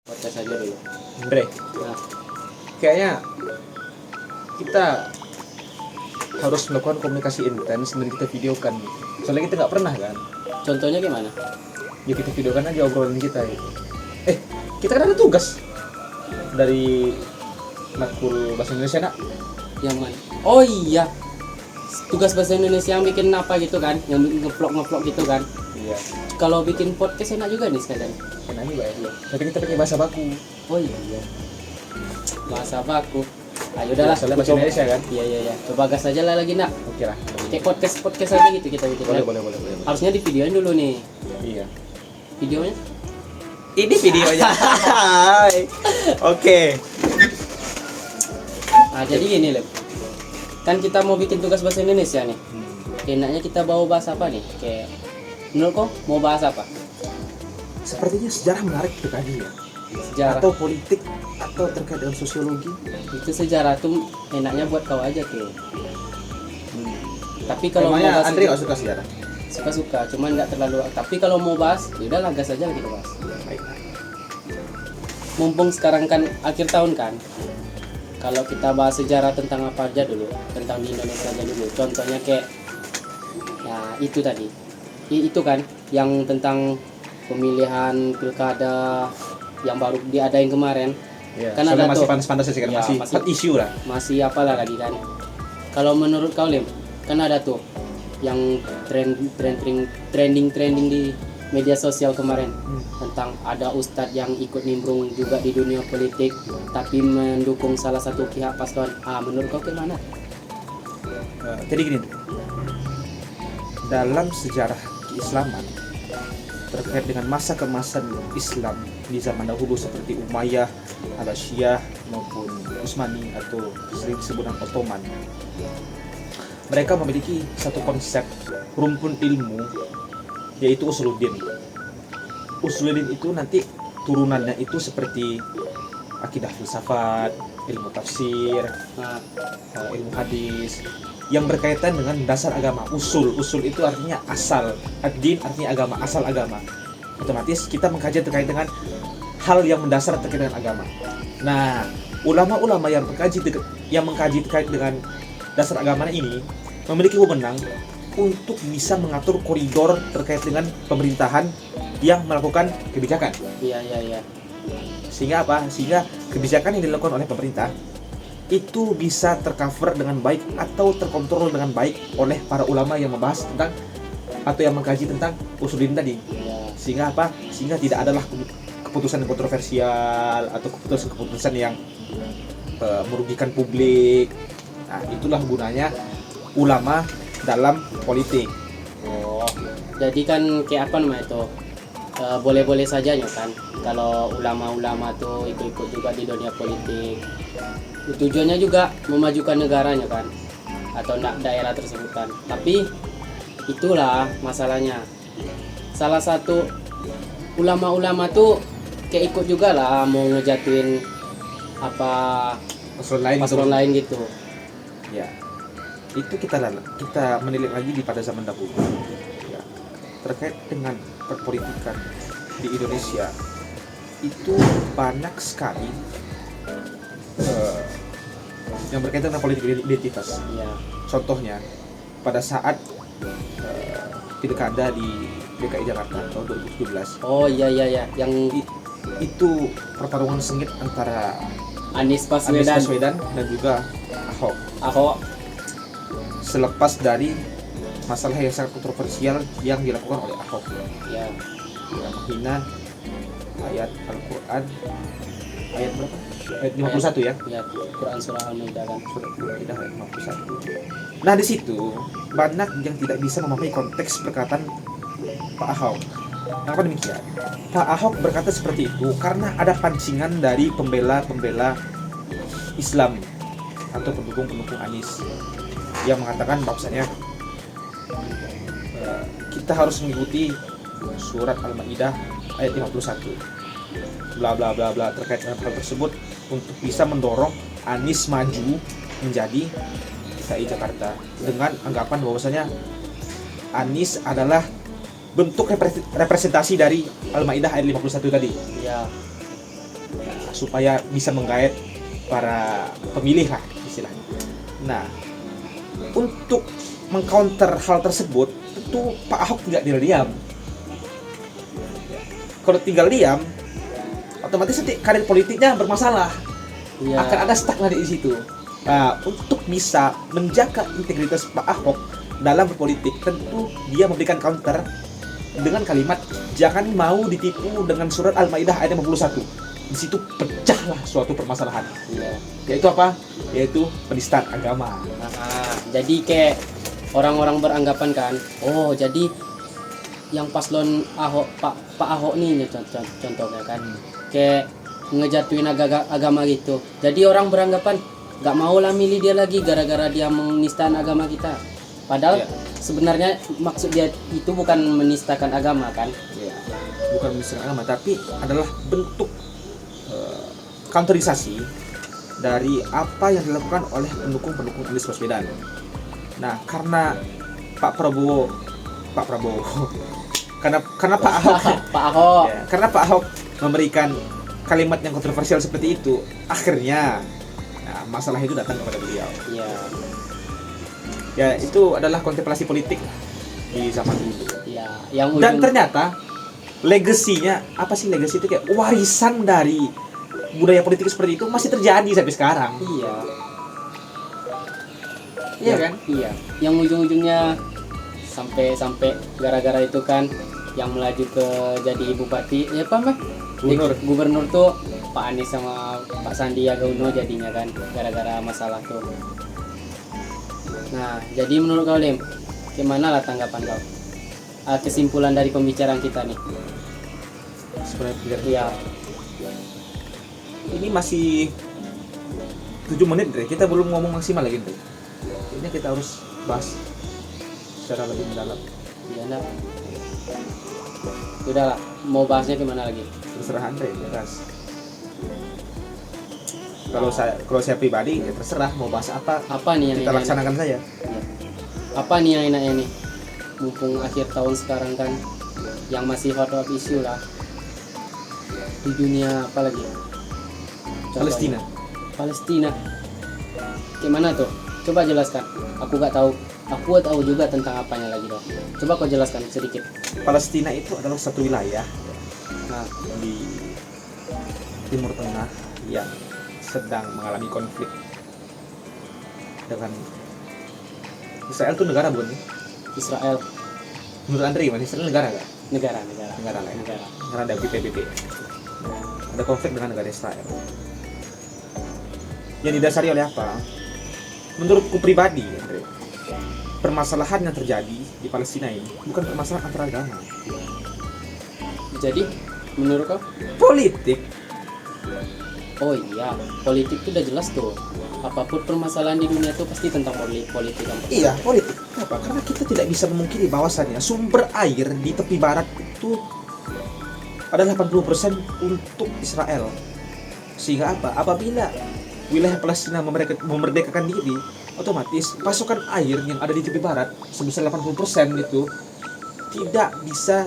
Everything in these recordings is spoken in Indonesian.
podcast aja dulu. Bre, Nah, kayaknya kita harus melakukan komunikasi intens dan kita videokan. Soalnya kita nggak pernah kan. contohnya gimana? Ya kita videokan aja obrolan kita gitu. Kita kan ada tugas dari Matkul Bahasa Indonesia nak. Yang mana? Oh iya, tugas bahasa Indonesia yang bikin apa gitu kan, yang bikin ngevlog gitu kan. Iya. Kalau bikin podcast enak juga nih sekalian. Enak juga ya. Tapi kita pakai bahasa baku. Oh iya, bahasa baku. Ayo udahlah, Soalnya bahasa coba- Indonesia kan. Iya. Coba gas aja lah lagi nak. Oke lah. Kayak podcast aja gitu kita bikin. Boleh, kan? boleh. Harusnya di videoin dulu nih. Iya. Videonya? Ini videonya. Oke. Nah jadi gini Lep. Kan kita mau bikin tugas bahasa Indonesia nih. Enaknya kita bawa bahasa apa nih? Kayak menurut kau mau bahas apa? Sepertinya sejarah menarik untuk kaji ya. Sejarah. Atau politik atau terkait dengan sosiologi. Itu sejarah tuh enaknya buat kau aja tuh. Tapi kalau mau Emangnya bahas Andre nggak suka sejarah? suka, cuman nggak terlalu. Tapi kalau mau bahas, ya udah gas aja kita bahas. Baik. Mumpung sekarang kan akhir tahun kan. Kalau kita bahas sejarah tentang apa aja dulu, tentang di Indonesia aja dulu. Contohnya kayak ya itu tadi. Itu kan yang tentang pemilihan pilkada yang baru diadain kemarin. Ya, Kan soalnya ada masih tuh. panas-panas sih kan, Ya, masih masih- hot issue lah. Masih apalah lagi kan. Kalau menurut kau Lim, kan ada tuh yang trending di media sosial kemarin tentang ada ustadz yang ikut nimbrung juga di dunia politik tapi mendukung salah satu pihak paslon. Menurut kau gimana? Jadi gini, dalam sejarah keislaman terkait dengan masa kemasan Islam di zaman dahulu seperti Umayyah, Abbasiyah maupun Utsmani atau sering disebut dengan Ottoman, mereka memiliki satu konsep rumpun ilmu yaitu usuluddin. Usuluddin itu nanti turunannya itu seperti akidah filsafat, ilmu tafsir, Nah, ilmu hadis yang berkaitan dengan dasar agama. Usul itu artinya asal, ad-din artinya agama, asal agama. Otomatis kita mengkaji terkait dengan hal yang mendasar terkait dengan agama. Nah, ulama-ulama yang mengkaji terkait dengan dasar agama ini memiliki wewenang untuk bisa mengatur koridor terkait dengan pemerintahan yang melakukan kebijakan. iya. Sehingga apa? Sehingga kebijakan yang dilakukan oleh pemerintah itu bisa tercover dengan baik atau terkontrol dengan baik oleh para ulama yang membahas tentang atau yang mengkaji tentang usuluddin tadi. Ya. Sehingga apa? Sehingga tidak adalah keputusan yang kontroversial atau keputusan yang merugikan publik. Nah, itulah gunanya ulama dalam politik. Oh, jadi kan kayak apa namanya itu? Boleh-boleh saja kan kalau ulama-ulama tuh ikut-ikut juga di dunia politik. Tujuannya juga memajukan negaranya kan atau daerah tersebut kan. Tapi itulah masalahnya. Salah satu ulama-ulama tuh kayak ikut juga lah mau ngejatuhin apa paslon lain gitu. Ya, itu kita menilik lagi pada zaman dahulu. Ya, terkait dengan perpolitikan di Indonesia itu banyak sekali yang berkaitan dengan politik identitas. Ya. Contohnya pada saat pilkada di DKI Jakarta tahun 2017, Oh iya yang itu pertarungan sengit antara Anies Anies Baswedan. Baswedan dan juga Ahok. Ahok. Selepas dari masalah yang sangat kontroversial yang dilakukan oleh Ahok, Ya. yang menghina ayat Al-Quran, ayat berapa? Ayat 51 ya, Ya, Quran surah Al-Maidah kan. surat Al-Maidah ayat 51. Nah, di situ banyak yang tidak bisa memahami konteks perkataan Pak Ahok. Kenapa demikian? Pak Ahok berkata seperti itu karena ada pancingan dari pembela-pembela Islam atau pendukung-pendukung Anies yang mengatakan bahwasanya kita harus mengikuti surat Al-Maidah ayat 51 bla bla bla bla terkait dengan hal tersebut untuk bisa mendorong Anies maju menjadi DKI Jakarta dengan anggapan bahwasanya Anies adalah bentuk representasi dari Al-Maidah ayat 51 tadi. Ya. supaya bisa menggait para pemilih lah istilahnya. Nah, untuk mengcounter hal tersebut, tentu Pak Ahok tidak diam. Kalau tinggal diam, otomatis nanti karir politiknya bermasalah. Iya. Akan ada stagnan di situ. Nah, untuk bisa menjaga integritas Pak Ahok dalam berpolitik, tentu dia memberikan counter dengan kalimat jangan mau ditipu dengan surat Al-Maidah ayat 51. Di situ pecahlah suatu permasalahan. Iya. Yaitu apa? Yaitu penistaan agama. Jadi kayak orang-orang beranggapan kan, oh jadi yang paslon Ahok, Pak Ahok nih contohnya kan, kayak ngejatuhin agama gitu. Jadi orang beranggapan gak mau lah milih dia lagi gara-gara dia menistakan agama kita. Padahal Iya. sebenarnya maksud dia itu bukan menistakan agama kan? Ya, bukan menistakan agama, tapi adalah bentuk counterisasi dari apa yang dilakukan oleh pendukung-pendukung Anies Baswedan. Nah, karena Pak Prabowo karena Pak Ahok Pak Ahok. ya, karena Pak Ahok memberikan kalimat yang kontroversial seperti itu, akhirnya masalah itu datang kepada beliau. Iya. Ya, itu adalah kontemplasi politik di zaman dulu. Iya, yang Dan ternyata legasinya, apa sih legasi itu, kayak warisan dari budaya politik seperti itu masih terjadi sampai sekarang. iya. Iya kan? Iya. Yang ujung-ujungnya sampai gara-gara itu kan yang melaju ke jadi bupati, ya apa Mbak? Gubernur tuh Pak Anies sama Pak Sandiaga Uno jadinya kan gara-gara masalah tuh. Nah, jadi menurut kau Lim, gimana lah tanggapan kau? Kesimpulan dari pembicaraan kita nih. Sebenarnya Iya. ini masih 7 menit deh. Kita belum ngomong maksimal lagi tuh. Ini kita harus bahas secara lebih mendalam. Iya nak. Udah lah, mau bahasnya gimana lagi? Terserah Andre, bebas. Kalau saya pribadi ya terserah mau bahas apa. Apa nih yang Kita enak? laksanakan saja. Iya. Apa nih yang enaknya nih? Mumpung akhir tahun sekarang kan, yang masih hot issue lah di dunia, apa lagi? Contohnya. Palestina. Gimana tuh? Coba jelaskan. Aku gak tahu. Aku tahu juga tentang apanya lagi dong. Coba kau jelaskan sedikit. Palestina itu adalah satu wilayah Nah, di Timur Tengah yang sedang mengalami konflik dengan Israel. Itu negara bukan? Israel Menurut Andre gimana? Israel negara nggak? negara Negara lah ya. negara. Karena ada PBB. Ada konflik dengan negara Israel. Yang didasari oleh apa? Menurutku pribadi, Andre, permasalahan yang terjadi di Palestina ini bukan permasalahan antara agama, Jadi menurut kau? politik. Oh iya, politik itu udah jelas tuh. Apapun permasalahan di dunia tuh pasti tentang politik kan. Iya, politik. Kenapa? Karena kita tidak bisa memungkiri bahwasannya sumber air di tepi barat itu adalah 80% untuk Israel. Sehingga apa? Apabila wilayah Palestina memerdekakan diri, otomatis pasokan air yang ada di tepi barat sebesar 80% itu tidak bisa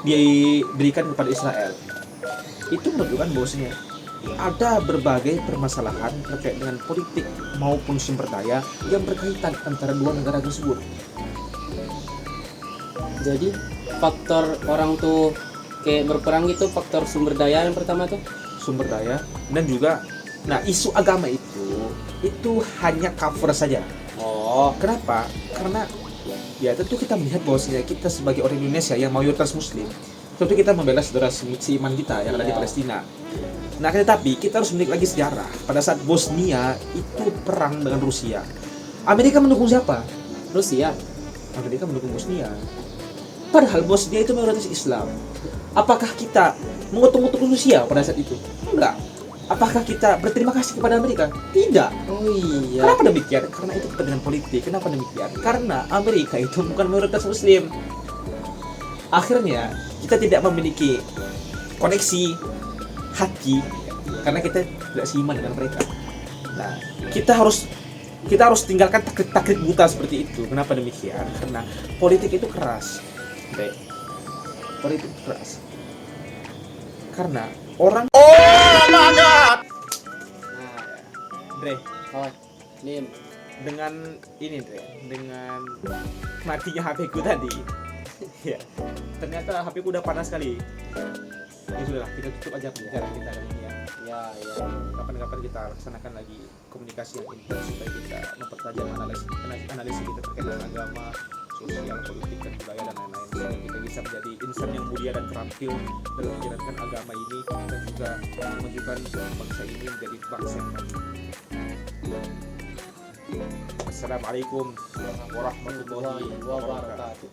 diberikan kepada Israel. Itu menunjukkan bahwasanya ada berbagai permasalahan terkait dengan politik maupun sumber daya yang berkaitan antara dua negara tersebut. Jadi faktor orang tuh kayak berperang gitu, faktor sumber daya yang pertama tuh. Sumber daya dan juga, nah, isu agama itu hanya cover saja. Oh, Kenapa? Karena ya tentu kita melihat bahwasanya kita sebagai orang Indonesia yang mayoritas Muslim, tentu kita membela saudara seiman kita yang ada di Iya. Palestina. Nah, tetapi kita harus melihat lagi sejarah. Pada saat Bosnia itu perang dengan Rusia, Amerika mendukung siapa? Rusia. Amerika mendukung Bosnia. Padahal Bosnia itu mayoritas Islam. Apakah kita mengutuk Rusia pada saat itu? Enggak. Apakah kita berterima kasih kepada Amerika? Tidak. Oh iya. Kenapa demikian? Karena itu kepentingan politik. Kenapa demikian? Karena Amerika itu bukan mayoritas Muslim. Akhirnya kita tidak memiliki koneksi hati karena kita tidak seiman dengan mereka. Nah, kita harus tinggalkan taklit buta seperti itu. Kenapa demikian? Karena politik itu keras. Baik. Politik keras. Karena orang Nah, Dre, oh, Lim. dengan ini Dre, dengan matinya HP ku tadi, ya ternyata HP ku udah panas sekali. Ya sudahlah, kita tutup aja pembicaraan kita kali ini ya. Ya, Kapan-kapan kita laksanakan lagi komunikasi yang intens supaya kita mempertajam analisis kita terkait dengan agama, sosial, politik, dan budaya dan lain-lain, sehingga kita bisa menjadi insan yang mulia dan terampil dalam menjalankan agama ini dan juga memajukan bangsa ini menjadi bangsa yang maju. Assalamualaikum warahmatullahi wabarakatuh.